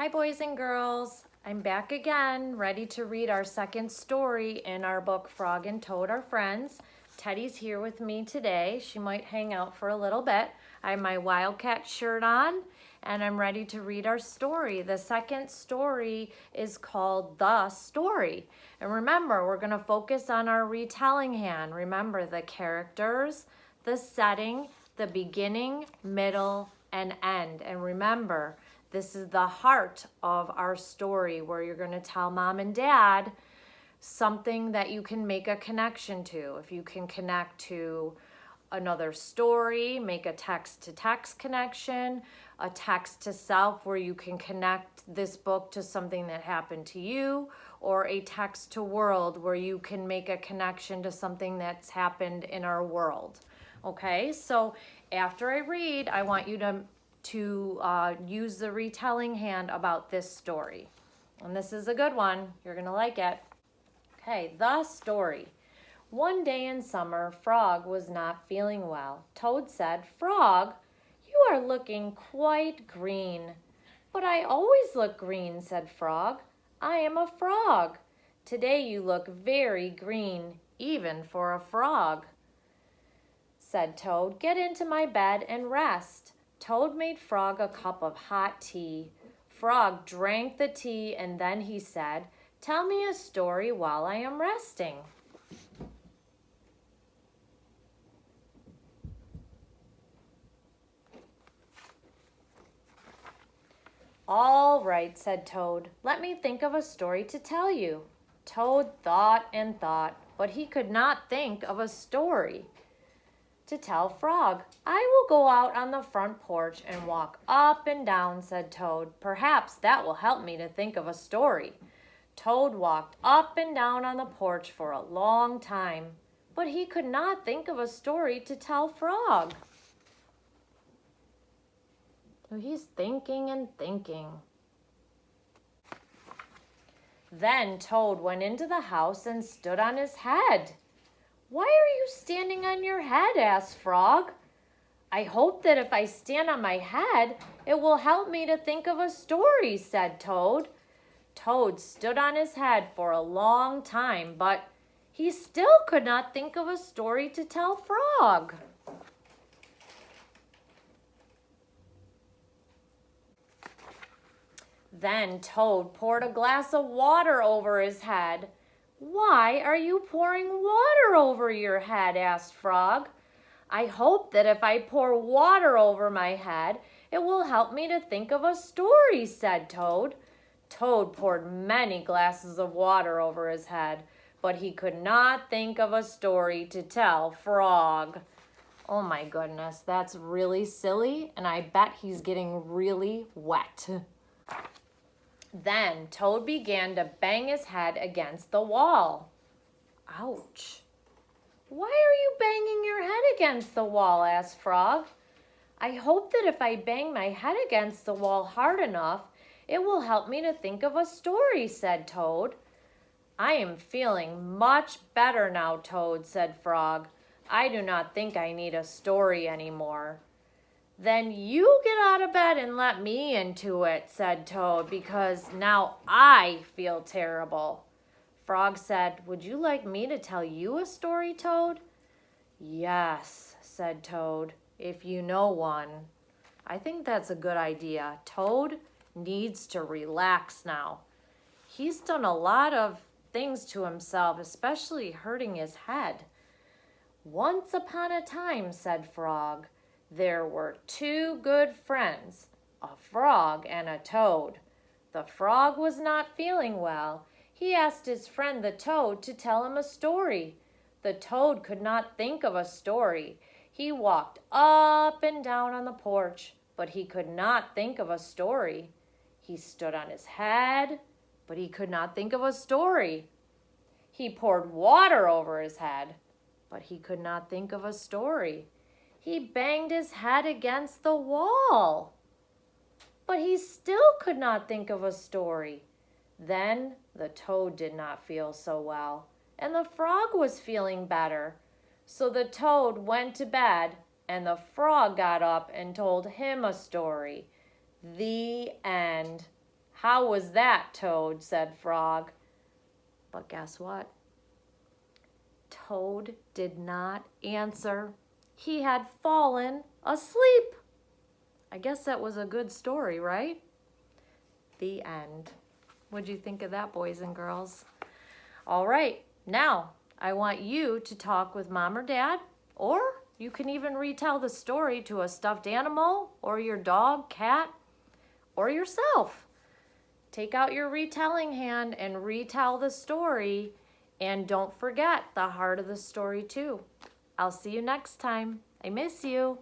Hi, boys and girls. I'm back again, ready to read our second story in our book, Frog and Toad Are Friends. Teddy's here with me today. She might hang out for a little bit. I have my Wildcat shirt on, and I'm ready to read our story. The second story is called The Story. And remember, we're going to focus on our retelling hand. Remember the characters, the setting, the beginning, middle, and end. And remember, this is the heart of our story where you're going to tell mom and dad something that you can make a connection to. If you can connect to another story, make a text to text connection, a text to self where you can connect this book to something that happened to you, or a text to world where you can make a connection to something that's happened in our world. Okay, so after I read, I want you to use the retelling hand about this story. And this is a good one. You're going to like it. Okay, the story. One day in summer, Frog was not feeling well. Toad said, "Frog, you are looking quite green." "But I always look green," said Frog. "I am a frog. Today you look very green, even for a frog," said Toad. "Get into my bed and rest." Toad made Frog a cup of hot tea. Frog drank the tea and then he said, "Tell me a story while I am resting." "All right," said Toad. "Let me think of a story to tell you." Toad thought and thought, but he could not think of a story to tell Frog. "I will go out on the front porch and walk up and down," said Toad. "Perhaps that will help me to think of a story." Toad walked up and down on the porch for a long time, but he could not think of a story to tell Frog. So he's thinking and thinking. Then Toad went into the house and stood on his head. "Why are you standing on your head?" asked Frog. "I hope that if I stand on my head, it will help me to think of a story," said Toad. Toad stood on his head for a long time, but he still could not think of a story to tell Frog. Then Toad poured a glass of water over his head. "Why are you pouring water over your head?" asked Frog. "I hope that if I pour water over my head, it will help me to think of a story," said Toad. Toad poured many glasses of water over his head, but he could not think of a story to tell Frog. Oh my goodness, that's really silly, and I bet he's getting really wet. Then Toad began to bang his head against the wall. Ouch. "Why are you banging your head against the wall?" asked Frog. "I hope that if I bang my head against the wall hard enough, it will help me to think of a story," said Toad. "I am feeling much better now, Toad," said Frog. "I do not think I need a story anymore." "Then you get out of bed and let me into it," said Toad, "because now I feel terrible." Frog said, "Would you like me to tell you a story, Toad?" "Yes," said Toad, "if you know one." I think that's a good idea. Toad needs to relax now. He's done a lot of things to himself, especially hurting his head. "Once upon a time," said Frog, "there were two good friends, a frog and a toad. The frog was not feeling well. He asked his friend the toad to tell him a story. The toad could not think of a story. He walked up and down on the porch, but he could not think of a story. He stood on his head, but he could not think of a story. He poured water over his head, but he could not think of a story. He banged his head against the wall, but he still could not think of a story. Then the toad did not feel so well, and the frog was feeling better. So the toad went to bed, and the frog got up and told him a story. The end. "How was that, Toad?" said Frog. But guess what? Toad did not answer. He had fallen asleep. I guess that was a good story, right? The end. What'd you think of that, boys and girls? All right, now I want you to talk with mom or dad, or you can even retell the story to a stuffed animal or your dog, cat, or yourself. Take out your retelling hand and retell the story. And don't forget the heart of the story too. I'll see you next time. I miss you.